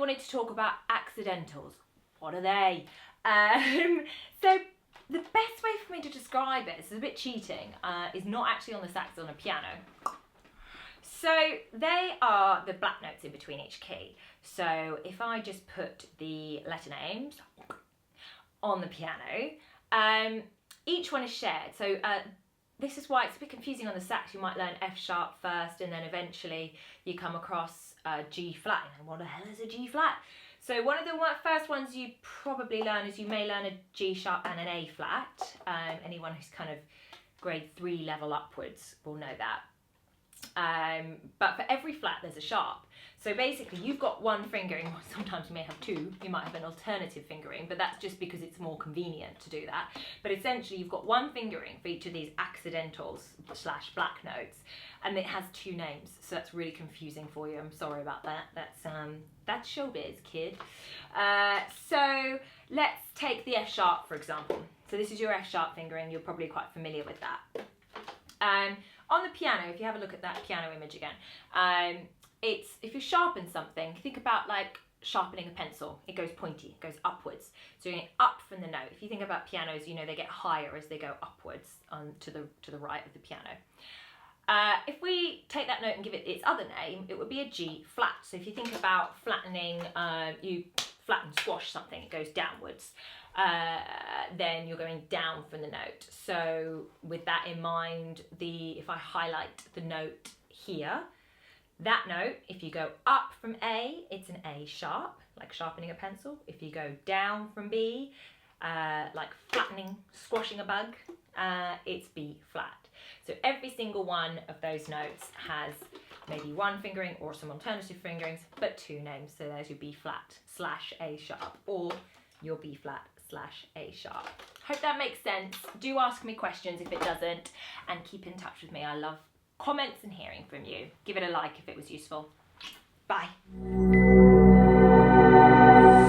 wanted to talk about accidentals. What are they? So the best way for me to describe it, this is a bit cheating, is not actually on the sax, on a piano. So they are the black notes in between each key. So if I just put the letter names on the piano, each one is shared. So this is why it's a bit confusing on the sax. You might learn F sharp first, and then eventually you come across G flat. And what the hell is a G flat? So one of the first ones you probably learn is you may learn a G sharp and an A flat. Anyone who's kind of grade 3 level upwards will know that. But for every flat there's a sharp. So basically you've got one fingering, sometimes you may have two, you might have an alternative fingering, but that's just because it's more convenient to do that. But essentially you've got one fingering for each of these accidentals / black notes, and it has two names, so that's really confusing for you. I'm sorry about that. That's showbiz, kid. So let's take the F sharp, for example. So this is your F sharp fingering, you're probably quite familiar with that. On the piano, if you have a look at that piano image again, it's, if you sharpen something, think about like sharpening a pencil. It goes pointy, it goes upwards. So you're going up from the note. If you think about pianos, you know they get higher as they go upwards to the right of the piano. If we take that note and give it its other name, it would be a G flat. So if you think about flattening, you flatten, squash something, it goes downwards. Then you're going down from the note. So with that in mind, if I highlight the note here, that note, if you go up from A, it's an A sharp, like sharpening a pencil. If you go down from B, like flattening, squashing a bug, it's B flat. So every single one of those notes has maybe one fingering or some alternative fingerings, but two names. So there's your B flat / A sharp, or your B flat / A sharp. Hope that makes sense. Do ask me questions if it doesn't, and keep in touch with me. I love comments and hearing from you. Give it a like if it was useful. Bye.